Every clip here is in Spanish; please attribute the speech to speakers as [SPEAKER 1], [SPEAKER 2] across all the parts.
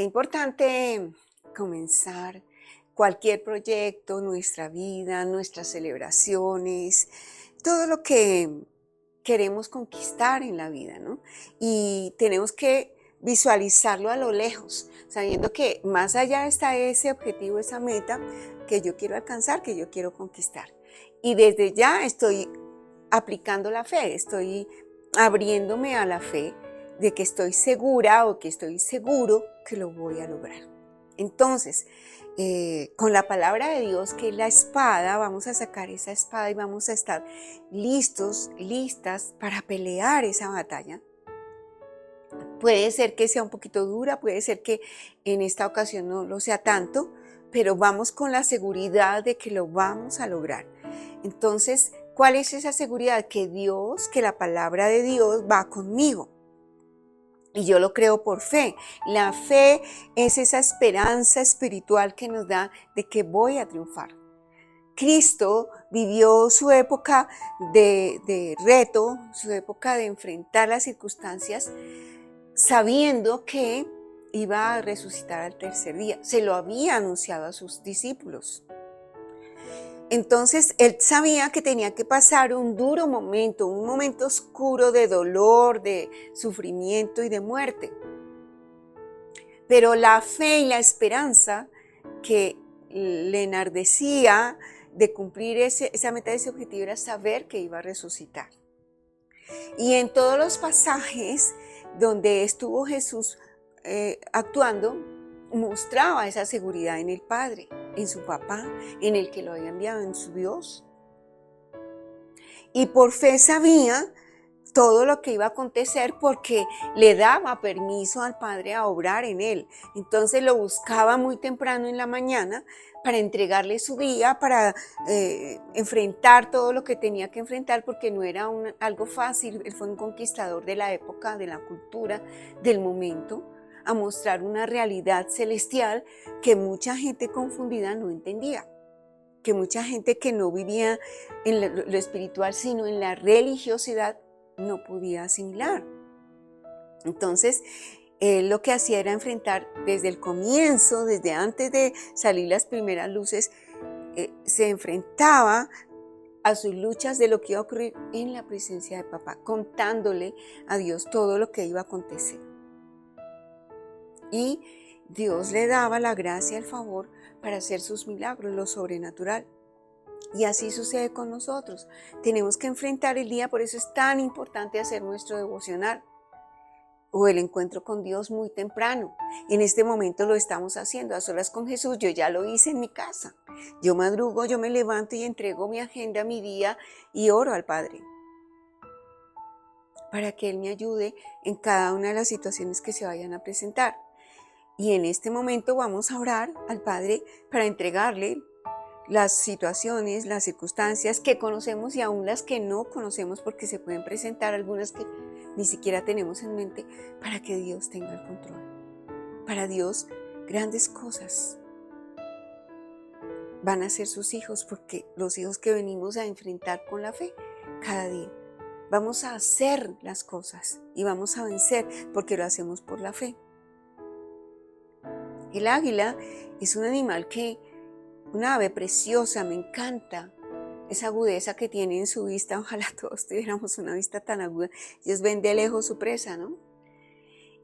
[SPEAKER 1] Es importante comenzar cualquier proyecto, nuestra vida, nuestras celebraciones, todo lo que queremos conquistar en la vida, ¿no? Y tenemos que visualizarlo a lo lejos, sabiendo que más allá está ese objetivo, esa meta que yo quiero alcanzar, que yo quiero conquistar. Y desde ya estoy aplicando la fe, estoy abriéndome a la fe de que estoy segura o que estoy seguro que lo voy a lograr. Entonces, con la palabra de Dios, que es la espada, vamos a sacar esa espada y vamos a estar listos, listas para pelear esa batalla. Puede ser que sea un poquito dura, puede ser que en esta ocasión no lo sea tanto, pero vamos con la seguridad de que lo vamos a lograr. Entonces, ¿cuál es esa seguridad? Que Dios, que la palabra de Dios va conmigo. Y yo lo creo por fe. La fe es esa esperanza espiritual que nos da de que voy a triunfar. Cristo vivió su época de reto, su época de enfrentar las circunstancias, sabiendo que iba a resucitar al tercer día. Se lo había anunciado a sus discípulos. Entonces él sabía que tenía que pasar un duro momento, un momento oscuro de dolor, de sufrimiento y de muerte. Pero la fe y la esperanza que le enardecía de cumplir esa meta, ese objetivo, era saber que iba a resucitar. Y en todos los pasajes donde estuvo Jesús actuando, mostraba esa seguridad en el Padre, en su papá, en el que lo había enviado, en su Dios. Y por fe sabía todo lo que iba a acontecer porque le daba permiso al Padre a obrar en él. Entonces lo buscaba muy temprano en la mañana para entregarle su día, para enfrentar todo lo que tenía que enfrentar, porque no era algo fácil. Él fue un conquistador de la época, de la cultura, del momento, a mostrar una realidad celestial que mucha gente confundida no entendía, que mucha gente que no vivía en lo espiritual, sino en la religiosidad, no podía asimilar. Entonces, él lo que hacía era enfrentar desde el comienzo, desde antes de salir las primeras luces, se enfrentaba a sus luchas de lo que iba a ocurrir en la presencia de papá, contándole a Dios todo lo que iba a acontecer. Y Dios le daba la gracia, el favor para hacer sus milagros, lo sobrenatural. Y así sucede con nosotros. Tenemos que enfrentar el día, por eso es tan importante hacer nuestro devocional o el encuentro con Dios muy temprano. En este momento lo estamos haciendo a solas con Jesús. Yo ya lo hice en mi casa. Yo madrugo, yo me levanto y entrego mi agenda, mi día, y oro al Padre para que Él me ayude en cada una de las situaciones que se vayan a presentar. Y en este momento vamos a orar al Padre para entregarle las situaciones, las circunstancias que conocemos y aún las que no conocemos, porque se pueden presentar algunas que ni siquiera tenemos en mente, para que Dios tenga el control. Para Dios, grandes cosas van a ser sus hijos, porque los hijos que venimos a enfrentar con la fe cada día. Vamos a hacer las cosas y vamos a vencer porque lo hacemos por la fe. El águila es un animal una ave preciosa, me encanta esa agudeza que tiene en su vista. Ojalá todos tuviéramos una vista tan aguda. Ellos ven de lejos su presa, ¿no?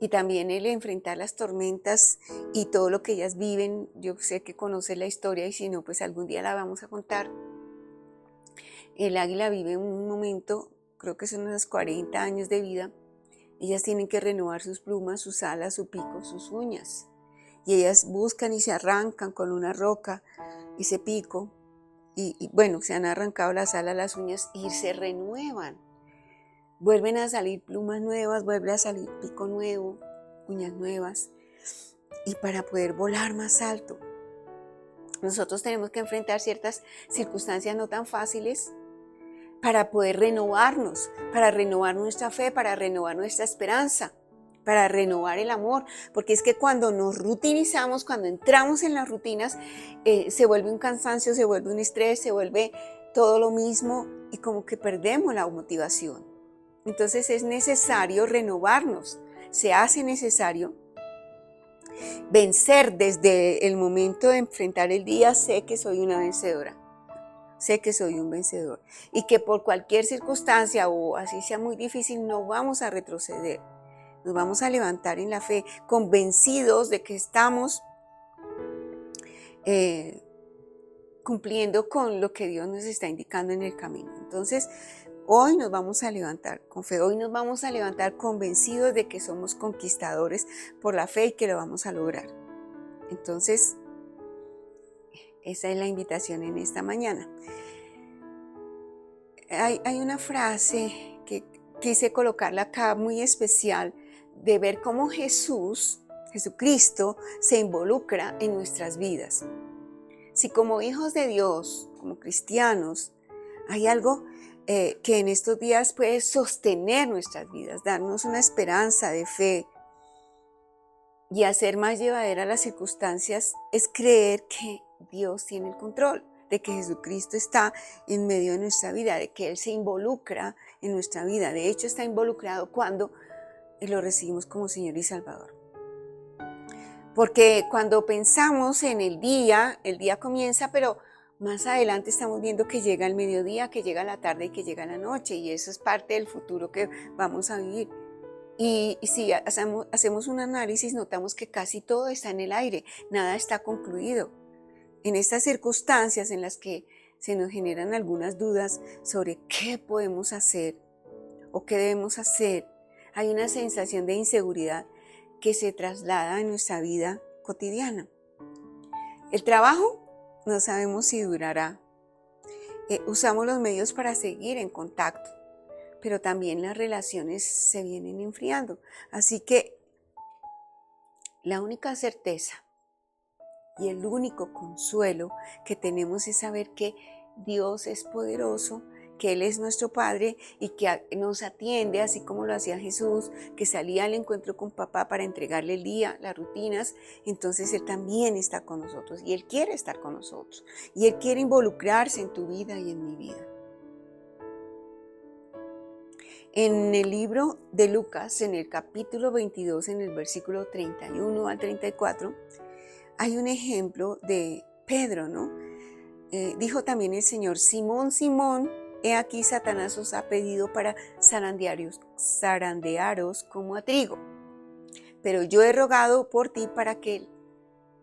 [SPEAKER 1] Y también el enfrentar las tormentas y todo lo que ellas viven. Yo sé que conoces la historia y si no, pues algún día la vamos a contar. El águila vive un momento, creo que son unos 40 años de vida. Ellas tienen que renovar sus plumas, sus alas, su pico, sus uñas. Y ellas buscan y se arrancan con una roca ese pico. Y bueno, se han arrancado las alas, las uñas y se renuevan. Vuelven a salir plumas nuevas, vuelve a salir pico nuevo, uñas nuevas. Y para poder volar más alto, nosotros tenemos que enfrentar ciertas circunstancias no tan fáciles para poder renovarnos, para renovar nuestra fe, para renovar nuestra esperanza, para renovar el amor, porque es que cuando nos rutinizamos, cuando entramos en las rutinas, se vuelve un cansancio, se vuelve un estrés, se vuelve todo lo mismo y como que perdemos la motivación. Entonces es necesario renovarnos, se hace necesario vencer desde el momento de enfrentar el día. Sé que soy una vencedora, sé que soy un vencedor y que por cualquier circunstancia o así sea muy difícil, no vamos a retroceder. Nos vamos a levantar en la fe, convencidos de que estamos cumpliendo con lo que Dios nos está indicando en el camino. Entonces, hoy nos vamos a levantar con fe, hoy nos vamos a levantar convencidos de que somos conquistadores por la fe y que lo vamos a lograr. Entonces, esa es la invitación en esta mañana. Hay una frase que quise colocarla acá muy especial, de ver cómo Jesucristo, se involucra en nuestras vidas. Si como hijos de Dios, como cristianos, hay algo que en estos días puede sostener nuestras vidas, darnos una esperanza de fe y hacer más llevaderas las circunstancias, es creer que Dios tiene el control, de que Jesucristo está en medio de nuestra vida, de que Él se involucra en nuestra vida. De hecho, está involucrado cuando lo recibimos como Señor y Salvador. Porque cuando pensamos en el día comienza, pero más adelante estamos viendo que llega el mediodía, que llega la tarde y que llega la noche, y eso es parte del futuro que vamos a vivir. Y si hacemos un análisis, notamos que casi todo está en el aire, nada está concluido. En estas circunstancias en las que se nos generan algunas dudas sobre qué podemos hacer o qué debemos hacer, hay una sensación de inseguridad que se traslada en nuestra vida cotidiana. El trabajo no sabemos si durará. Usamos los medios para seguir en contacto, pero también las relaciones se vienen enfriando. Así que la única certeza y el único consuelo que tenemos es saber que Dios es poderoso, que Él es nuestro Padre y que nos atiende así como lo hacía Jesús, que salía al encuentro con papá para entregarle el día, las rutinas. Entonces Él también está con nosotros y Él quiere estar con nosotros y Él quiere involucrarse en tu vida y en mi vida. En el libro de Lucas, en el capítulo 22, en el versículo 31 al 34, hay un ejemplo de Pedro, ¿no? Dijo también el Señor: Simón, Simón, he aquí Satanás os ha pedido para zarandearos como a trigo, pero yo he rogado por ti para que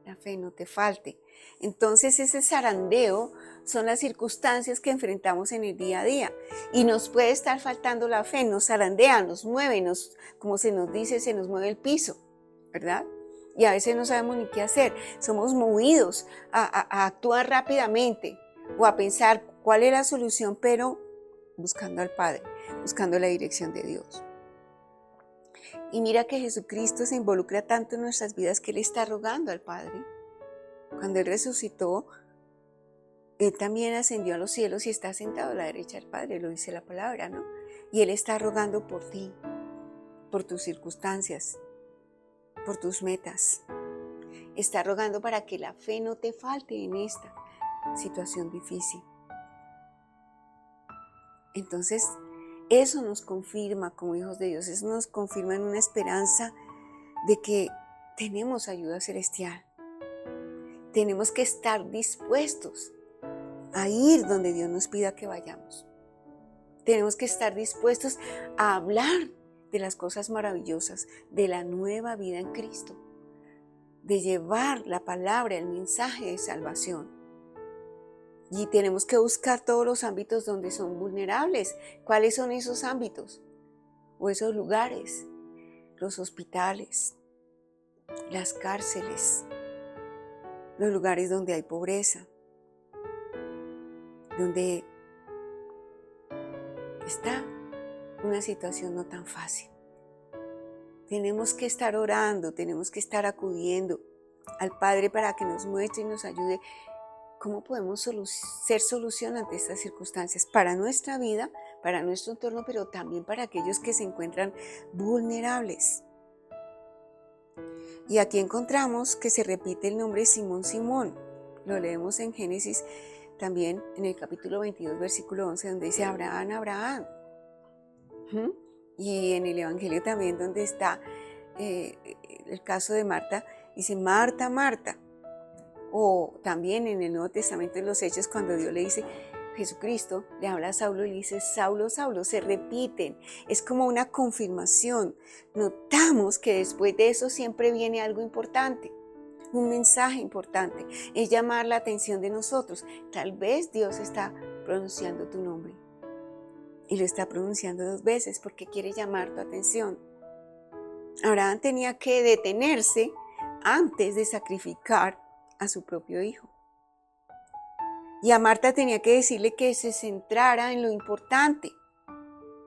[SPEAKER 1] la fe no te falte. Entonces ese zarandeo son las circunstancias que enfrentamos en el día a día y nos puede estar faltando la fe, nos zarandea, nos mueve, como se nos dice, se nos mueve el piso, ¿verdad? Y a veces no sabemos ni qué hacer, somos movidos a actuar rápidamente o a pensar cuál es la solución, pero buscando al Padre, buscando la dirección de Dios. Y mira que Jesucristo se involucra tanto en nuestras vidas que Él está rogando al Padre. Cuando Él resucitó, Él también ascendió a los cielos y está sentado a la derecha del Padre, lo dice la palabra, ¿no? Y Él está rogando por ti, por tus circunstancias, por tus metas. Está rogando para que la fe no te falte en esta situación difícil. Entonces, eso nos confirma como hijos de Dios, eso nos confirma en una esperanza de que tenemos ayuda celestial. Tenemos que estar dispuestos a ir donde Dios nos pida que vayamos. Tenemos que estar dispuestos a hablar de las cosas maravillosas, de la nueva vida en Cristo, de llevar la palabra, el mensaje de salvación. Y tenemos que buscar todos los ámbitos donde son vulnerables. ¿Cuáles son esos ámbitos o esos lugares? Los hospitales, las cárceles, los lugares donde hay pobreza, donde está una situación no tan fácil. Tenemos que estar orando, tenemos que estar acudiendo al Padre para que nos muestre y nos ayude cómo podemos ser solución ante estas circunstancias para nuestra vida, para nuestro entorno, pero también para aquellos que se encuentran vulnerables. Y aquí encontramos que se repite el nombre Simón, Simón. Lo leemos en Génesis también en el capítulo 22, versículo 11, donde dice Abraham, Abraham. Y en el Evangelio también donde está el caso de Marta Dice, Marta, Marta. O también en el Nuevo Testamento, en los Hechos, cuando Dios le dice, Jesucristo le habla a Saulo y le dice, Saulo, Saulo, se repiten. Es como una confirmación. Notamos que después de eso siempre viene algo importante, un mensaje importante. Es llamar la atención de nosotros. Tal vez Dios está pronunciando tu nombre. Y lo está pronunciando 2 veces porque quiere llamar tu atención. Abraham tenía que detenerse antes de sacrificar a su propio hijo. Y a Marta tenía que decirle que se centrara en lo importante,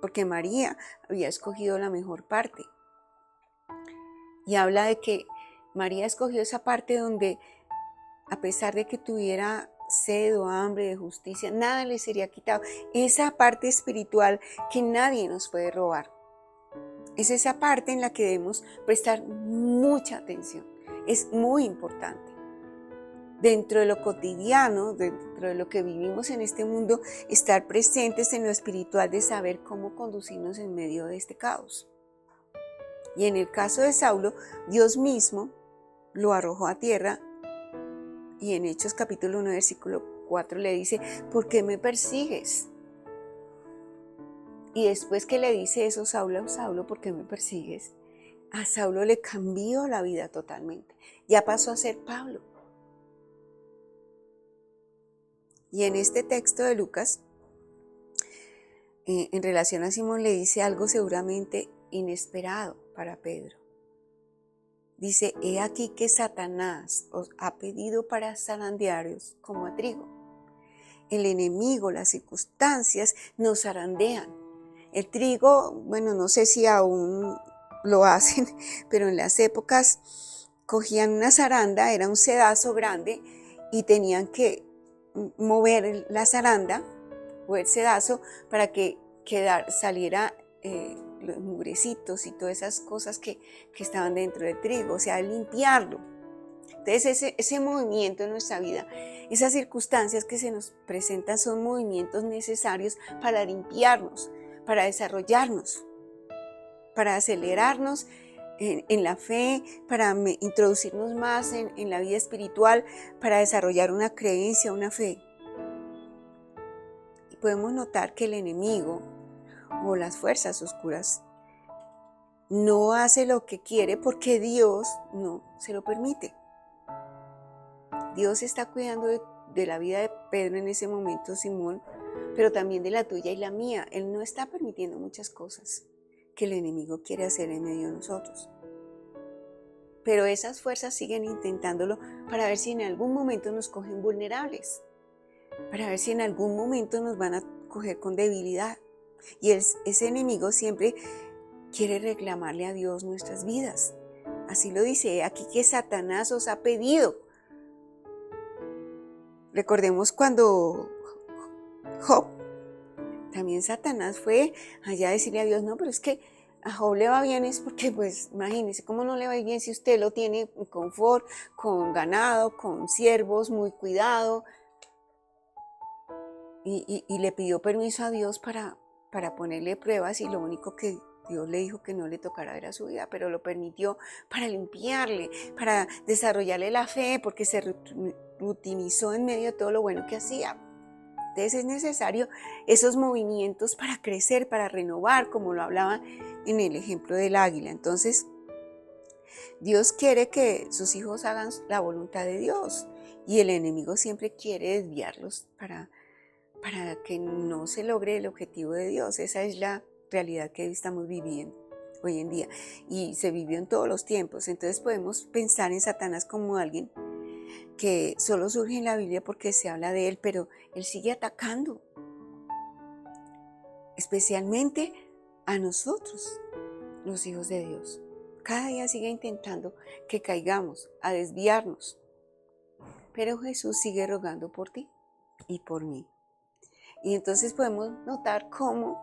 [SPEAKER 1] porque María había escogido la mejor parte. Y habla de que María escogió esa parte donde, a pesar de que tuviera sed o hambre de justicia, nada le sería quitado. Esa parte espiritual que nadie nos puede robar. Es esa parte en la que debemos prestar mucha atención. Es muy importante. Dentro de lo cotidiano, dentro de lo que vivimos en este mundo, estar presentes en lo espiritual de saber cómo conducirnos en medio de este caos. Y en el caso de Saulo, Dios mismo lo arrojó a tierra y en Hechos capítulo 1, versículo 4 le dice, ¿por qué me persigues? Y después que le dice eso, Saulo, Saulo, ¿por qué me persigues? A Saulo le cambió la vida totalmente. Ya pasó a ser Pablo. Y en este texto de Lucas, en relación a Simón, le dice algo seguramente inesperado para Pedro. Dice, he aquí que Satanás os ha pedido para zarandearos como a trigo. El enemigo, las circunstancias nos zarandean. El trigo, bueno, no sé si aún lo hacen, pero en las épocas cogían una zaranda, era un sedazo grande y tenían que mover la zaranda o el sedazo para que saliera los mugrecitos y todas esas cosas que estaban dentro del trigo, o sea, limpiarlo. Entonces ese movimiento en nuestra vida, esas circunstancias que se nos presentan son movimientos necesarios para limpiarnos, para desarrollarnos, para acelerarnos en la fe, para introducirnos más en la vida espiritual, para desarrollar una creencia, una fe. Y podemos notar que el enemigo o las fuerzas oscuras no hace lo que quiere porque Dios no se lo permite. Dios está cuidando de la vida de Pedro en ese momento, Simón, pero también de la tuya y la mía. Él no está permitiendo muchas cosas que el enemigo quiere hacer en medio de nosotros. Pero esas fuerzas siguen intentándolo para ver si en algún momento nos cogen vulnerables, para ver si en algún momento nos van a coger con debilidad. Y ese enemigo siempre quiere reclamarle a Dios nuestras vidas. Así lo dice aquí que Satanás os ha pedido. Recordemos cuando Job, también Satanás fue allá a decirle a Dios, no, pero es que a Job le va bien, es porque, pues, imagínese, ¿cómo no le va bien si usted lo tiene en confort, con ganado, con siervos, muy cuidado? Y le pidió permiso a Dios para ponerle pruebas y lo único que Dios le dijo que no le tocara era su vida, pero lo permitió para limpiarle, para desarrollarle la fe, porque se rutinizó en medio de todo lo bueno que hacía. Entonces es necesario esos movimientos para crecer, para renovar, como lo hablaba en el ejemplo del águila. Entonces, Dios quiere que sus hijos hagan la voluntad de Dios y el enemigo siempre quiere desviarlos para que no se logre el objetivo de Dios. Esa es la realidad que estamos viviendo hoy en día y se vivió en todos los tiempos. Entonces podemos pensar en Satanás como alguien que solo surge en la Biblia porque se habla de él, pero él sigue atacando, especialmente a nosotros, los hijos de Dios. Cada día sigue intentando que caigamos, a desviarnos, pero Jesús sigue rogando por ti y por mí. Y entonces podemos notar cómo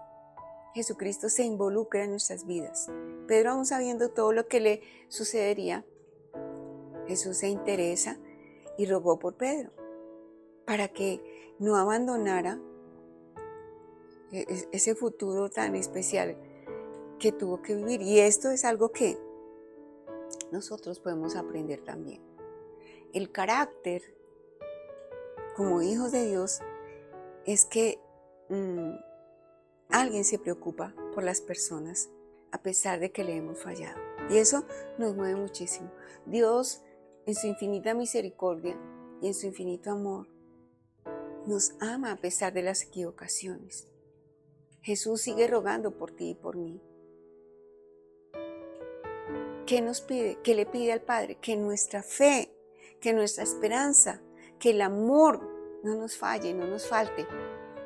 [SPEAKER 1] Jesucristo se involucra en nuestras vidas. Pedro, aún sabiendo todo lo que le sucedería, Jesús se interesa y rogó por Pedro para que no abandonara ese futuro tan especial que tuvo que vivir. Y esto es algo que nosotros podemos aprender también. El carácter, como hijos de Dios, es que alguien se preocupa por las personas a pesar de que le hemos fallado. Y eso nos mueve muchísimo. Dios, en su infinita misericordia y en su infinito amor, nos ama a pesar de las equivocaciones. Jesús sigue rogando por ti y por mí. ¿Qué nos pide? ¿Qué le pide al Padre? Que nuestra fe, que nuestra esperanza, que el amor no nos falle, no nos falte,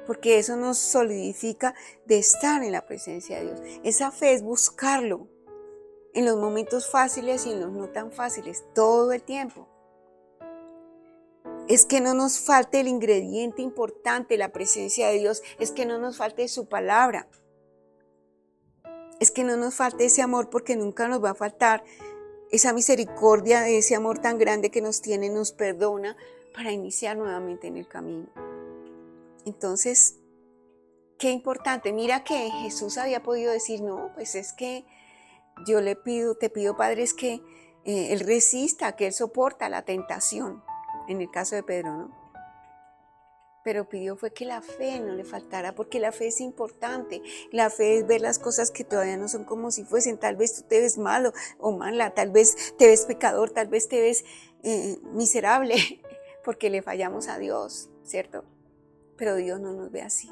[SPEAKER 1] porque eso nos solidifica de estar en la presencia de Dios. Esa fe es buscarlo en los momentos fáciles y en los no tan fáciles, todo el tiempo. Es que no nos falte el ingrediente importante, la presencia de Dios, es que no nos falte su palabra. Es que no nos falte ese amor, porque nunca nos va a faltar esa misericordia, ese amor tan grande que nos tiene, nos perdona para iniciar nuevamente en el camino. Entonces, qué importante. Mira que Jesús había podido decir, no, pues es que yo te pido, Padre, es que Él resista, que Él soporta la tentación, en el caso de Pedro, ¿no? Pero pidió fue que la fe no le faltara, porque la fe es importante. La fe es ver las cosas que todavía no son como si fuesen. Tal vez tú te ves malo o mala, tal vez te ves pecador, tal vez te ves miserable, porque le fallamos a Dios, ¿cierto? Pero Dios no nos ve así.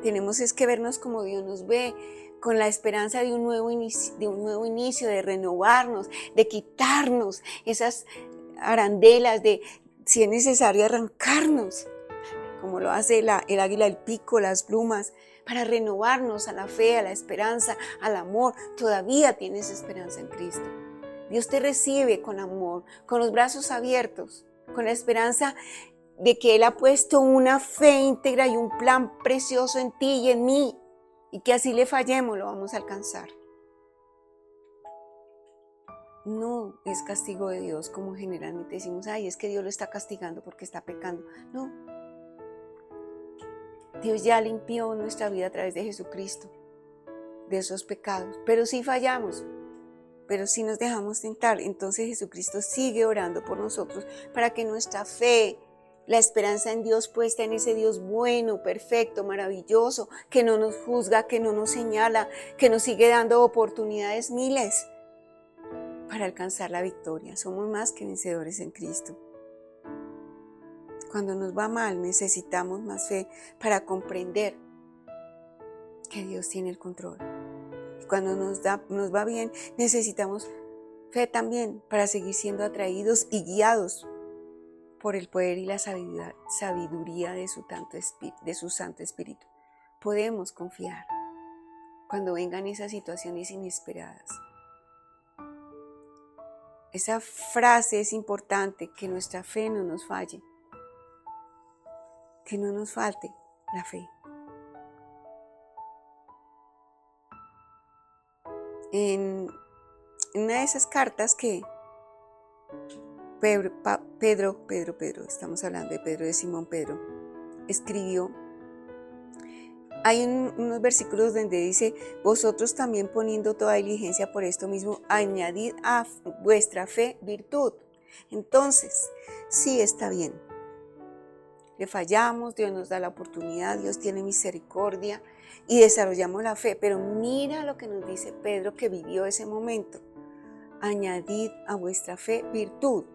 [SPEAKER 1] Tenemos es que vernos como Dios nos ve, con la esperanza de un nuevo inicio, de renovarnos, de quitarnos esas arandelas, de, si es necesario, arrancarnos, como lo hace el águila del pico, las plumas, para renovarnos a la fe, a la esperanza, al amor. Todavía tienes esperanza en Cristo. Dios te recibe con amor, con los brazos abiertos, con la esperanza de que Él ha puesto una fe íntegra y un plan precioso en ti y en mí, y que así le fallemos, lo vamos a alcanzar. No es castigo de Dios, como generalmente decimos, ay, es que Dios lo está castigando porque está pecando. No. Dios ya limpió nuestra vida a través de Jesucristo, de esos pecados. Pero sí fallamos, pero sí nos dejamos tentar. Entonces Jesucristo sigue orando por nosotros para que nuestra fe, la esperanza en Dios puesta en ese Dios bueno, perfecto, maravilloso, que no nos juzga, que no nos señala, que nos sigue dando oportunidades miles para alcanzar la victoria. Somos más que vencedores en Cristo. Cuando nos va mal, necesitamos más fe para comprender que Dios tiene el control. Y cuando nos va bien, necesitamos fe también para seguir siendo atraídos y guiados por el poder y la sabiduría de su Santo Espíritu. Podemos confiar cuando vengan esas situaciones inesperadas. Esa frase es importante, que nuestra fe no nos falle. Que no nos falte la fe. En una de esas cartas que Pedro, estamos hablando de Pedro, de Simón Pedro, escribió, hay unos versículos donde dice, vosotros también poniendo toda diligencia por esto mismo, añadid a vuestra fe virtud. Entonces, sí está bien. Le fallamos, Dios nos da la oportunidad, Dios tiene misericordia y desarrollamos la fe. Pero mira lo que nos dice Pedro, que vivió ese momento. Añadid a vuestra fe virtud.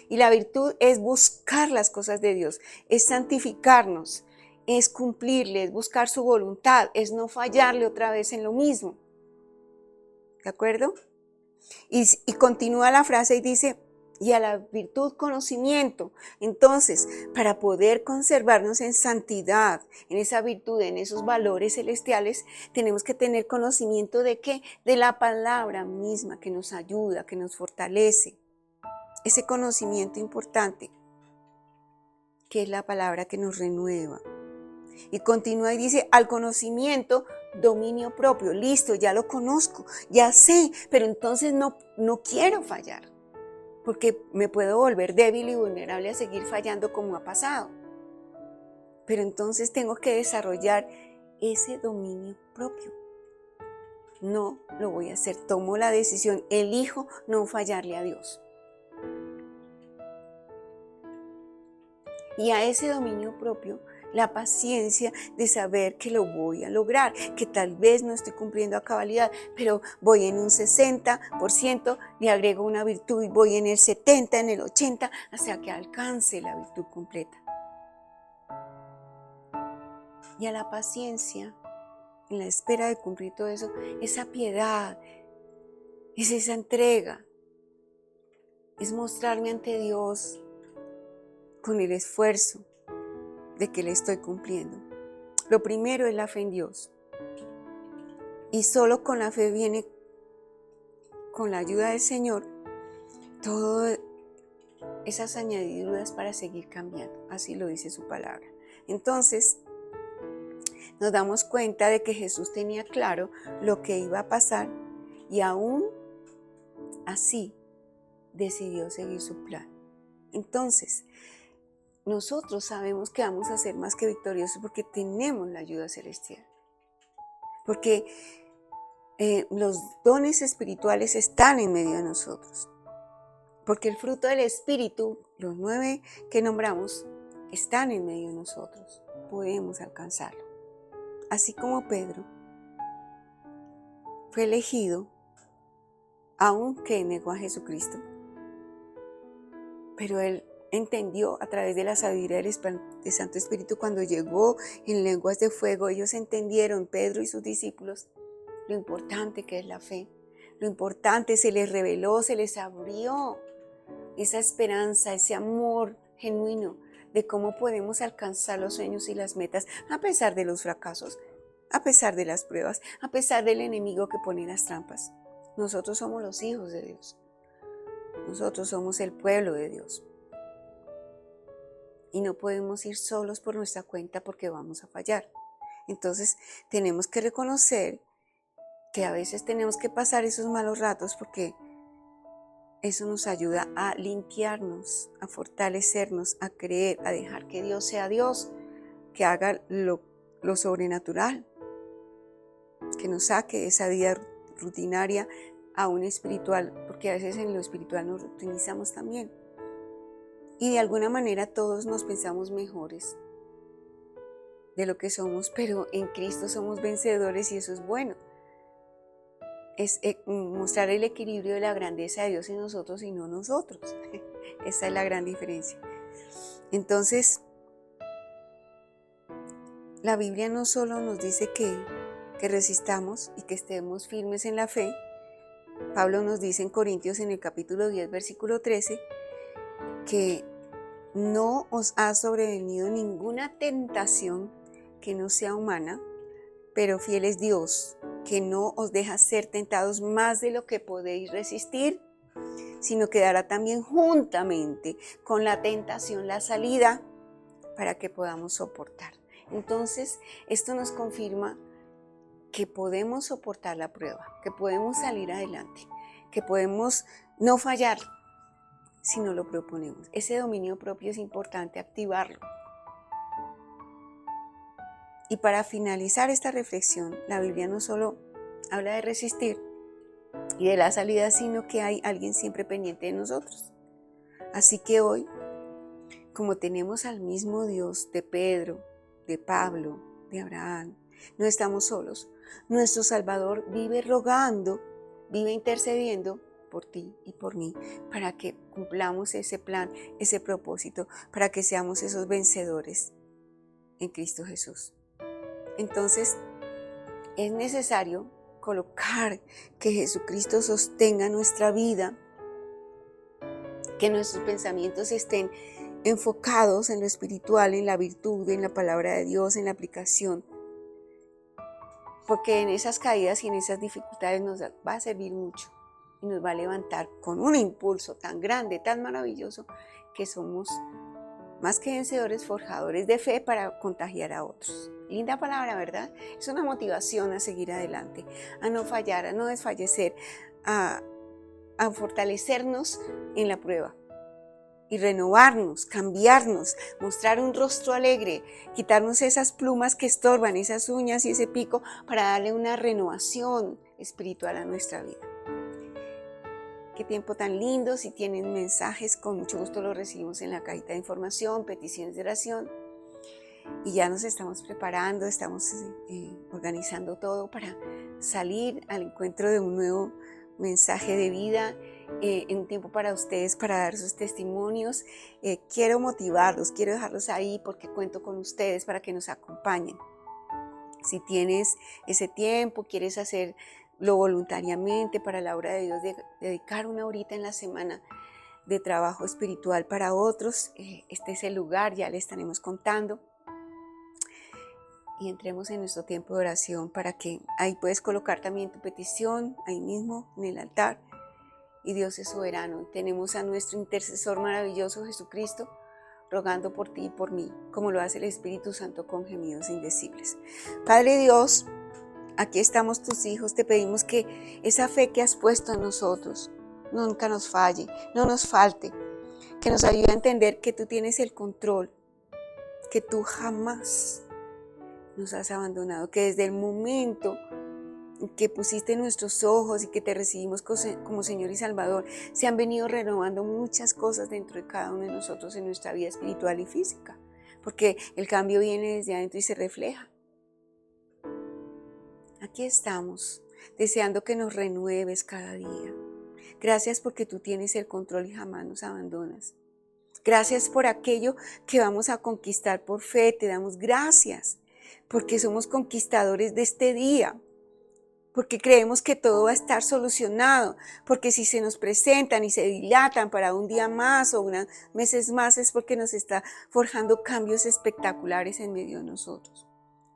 [SPEAKER 1] Y la virtud es buscar las cosas de Dios, es santificarnos, es cumplirle, es buscar su voluntad, es no fallarle otra vez en lo mismo. ¿De acuerdo? Y continúa la frase y dice, y a la virtud conocimiento. Entonces, para poder conservarnos en santidad, en esa virtud, en esos valores celestiales, tenemos que tener conocimiento de ¿qué? De la palabra misma que nos ayuda, que nos fortalece. Ese conocimiento importante, que es la palabra que nos renueva. Y continúa y dice, al conocimiento, dominio propio. Listo, ya lo conozco, ya sé, pero entonces no quiero fallar, porque me puedo volver débil y vulnerable a seguir fallando como ha pasado. Pero entonces tengo que desarrollar ese dominio propio. no lo voy a hacer. Tomo la decisión, elijo no fallarle a Dios. Y a ese dominio propio, la paciencia de saber que lo voy a lograr, que tal vez no estoy cumpliendo a cabalidad, pero voy en un 60%, le agrego una virtud y voy en el 70%, en el 80%, hasta que alcance la virtud completa. Y a la paciencia, en la espera de cumplir todo eso, esa piedad, es esa entrega, es mostrarme ante Dios con el esfuerzo de que le estoy cumpliendo. Lo primero es la fe en Dios. Y solo con la fe viene, con la ayuda del Señor, todas esas añadiduras para seguir cambiando. Así lo dice su palabra. Entonces, nos damos cuenta de que Jesús tenía claro lo que iba a pasar y aún así decidió seguir su plan. Entonces, nosotros sabemos que vamos a ser más que victoriosos porque tenemos la ayuda celestial. Porque los dones espirituales están en medio de nosotros. Porque el fruto del Espíritu, los 9 que nombramos, están en medio de nosotros. Podemos alcanzarlo. Así como Pedro fue elegido, aunque negó a Jesucristo, pero él entendió a través de la sabiduría del Santo Espíritu cuando llegó en lenguas de fuego. Ellos entendieron, Pedro y sus discípulos, lo importante que es la fe. Lo importante, se les reveló, se les abrió esa esperanza, ese amor genuino de cómo podemos alcanzar los sueños y las metas a pesar de los fracasos, a pesar de las pruebas, a pesar del enemigo que pone las trampas. Nosotros somos los hijos de Dios. Nosotros somos el pueblo de Dios. Y no podemos ir solos por nuestra cuenta porque vamos a fallar. Entonces tenemos que reconocer que a veces tenemos que pasar esos malos ratos porque eso nos ayuda a limpiarnos, a fortalecernos, a creer, a dejar que Dios sea Dios, que haga lo sobrenatural, que nos saque de esa vida rutinaria a un espiritual, porque a veces en lo espiritual nos rutinizamos también. Y de alguna manera todos nos pensamos mejores de lo que somos, pero en Cristo somos vencedores y eso es bueno. Es mostrar el equilibrio de la grandeza de Dios en nosotros y no nosotros. Esa es la gran diferencia. Entonces, la Biblia no solo nos dice que resistamos y que estemos firmes en la fe. Pablo nos dice en Corintios en el capítulo 10, versículo 13, que no os ha sobrevenido ninguna tentación que no sea humana, pero fiel es Dios, que no os deja ser tentados más de lo que podéis resistir, sino que dará también juntamente con la tentación la salida para que podamos soportar. Entonces, esto nos confirma que podemos soportar la prueba, que podemos salir adelante, que podemos no fallar si no lo proponemos. Ese dominio propio es importante activarlo. Y para finalizar esta reflexión, la Biblia no solo habla de resistir y de la salida, sino que hay alguien siempre pendiente de nosotros. Así que hoy, como tenemos al mismo Dios de Pedro, de Pablo, de Abraham, no estamos solos. Nuestro Salvador vive rogando, vive intercediendo por ti y por mí, para que cumplamos ese plan, ese propósito, para que seamos esos vencedores en Cristo Jesús. Entonces, es necesario colocar que Jesucristo sostenga nuestra vida, que nuestros pensamientos estén enfocados en lo espiritual, en la virtud, en la palabra de Dios, en la aplicación. Porque en esas caídas y en esas dificultades nos va a servir mucho y nos va a levantar con un impulso tan grande, tan maravilloso, que somos más que vencedores, forjadores de fe para contagiar a otros. Linda palabra, ¿verdad? Es una motivación a seguir adelante, a no fallar, a no desfallecer, a fortalecernos en la prueba y renovarnos, cambiarnos, mostrar un rostro alegre, quitarnos esas plumas que estorban, esas uñas y ese pico para darle una renovación espiritual a nuestra vida. Qué tiempo tan lindo. Si tienen mensajes, con mucho gusto los recibimos en la cajita de información, peticiones de oración. Y ya nos estamos preparando, estamos organizando todo para salir al encuentro de un nuevo mensaje de vida, en un tiempo para ustedes, para dar sus testimonios. Quiero motivarlos, quiero dejarlos ahí porque cuento con ustedes para que nos acompañen. Si tienes ese tiempo, quieres hacerlo voluntariamente para la obra de Dios, dedicar una horita en la semana de trabajo espiritual para otros, este es el lugar, ya le estaremos contando. Y entremos en nuestro tiempo de oración para que ahí puedes colocar también tu petición, ahí mismo en el altar. Y Dios es soberano. Y tenemos a nuestro intercesor maravilloso Jesucristo rogando por ti y por mí, como lo hace el Espíritu Santo con gemidos indecibles. Padre Dios, aquí estamos tus hijos, te pedimos que esa fe que has puesto en nosotros nunca nos falle, no nos falte, que nos ayude a entender que tú tienes el control, que tú jamás nos has abandonado, que desde el momento en que pusiste nuestros ojos y que te recibimos como Señor y Salvador, se han venido renovando muchas cosas dentro de cada uno de nosotros en nuestra vida espiritual y física, porque el cambio viene desde adentro y se refleja. Aquí estamos, deseando que nos renueves cada día. Gracias porque tú tienes el control y jamás nos abandonas. Gracias por aquello que vamos a conquistar por fe, te damos gracias. Porque somos conquistadores de este día, porque creemos que todo va a estar solucionado, porque si se nos presentan y se dilatan para un día más o unos meses más es porque nos está forjando cambios espectaculares en medio de nosotros.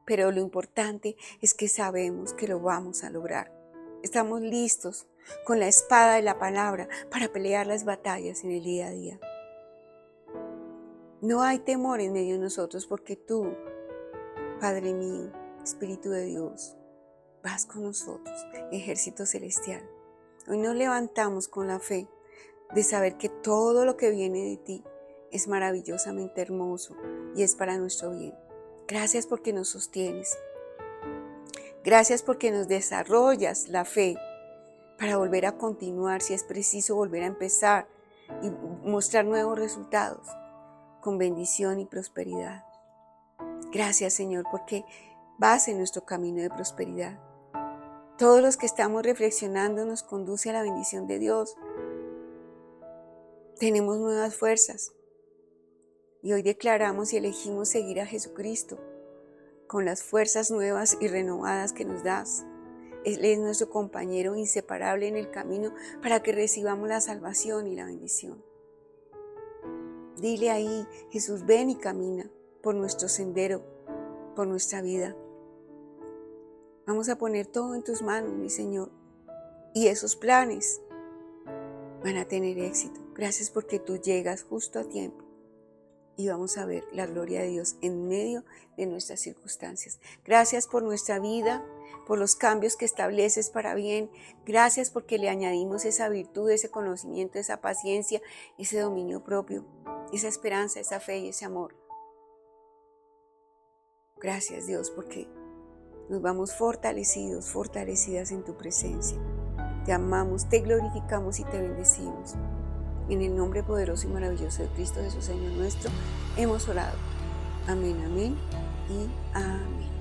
[SPEAKER 1] Pero lo importante es que sabemos que lo vamos a lograr. Estamos listos con la espada de la palabra para pelear las batallas en el día a día. No hay temor en medio de nosotros porque tú, Padre mío, Espíritu de Dios, vas con nosotros, ejército celestial. Hoy nos levantamos con la fe de saber que todo lo que viene de ti es maravillosamente hermoso y es para nuestro bien. Gracias porque nos sostienes. Gracias porque nos desarrollas la fe para volver a continuar, si es preciso volver a empezar y mostrar nuevos resultados con bendición y prosperidad. Gracias, Señor, porque vas en nuestro camino de prosperidad. Todos los que estamos reflexionando nos conduce a la bendición de Dios. Tenemos nuevas fuerzas y hoy declaramos y elegimos seguir a Jesucristo con las fuerzas nuevas y renovadas que nos das. Él es nuestro compañero inseparable en el camino para que recibamos la salvación y la bendición. Dile ahí, Jesús, ven y camina por nuestro sendero, por nuestra vida. Vamos a poner todo en tus manos, mi Señor, y esos planes van a tener éxito. Gracias porque tú llegas justo a tiempo y vamos a ver la gloria de Dios en medio de nuestras circunstancias. Gracias por nuestra vida, por los cambios que estableces para bien. Gracias porque le añadimos esa virtud, ese conocimiento, esa paciencia, ese dominio propio, esa esperanza, esa fe y ese amor. Gracias, Dios, porque nos vamos fortalecidos, fortalecidas en tu presencia. Te amamos, te glorificamos y te bendecimos. En el nombre poderoso y maravilloso de Cristo Jesús, Señor nuestro, hemos orado. Amén, amén y amén.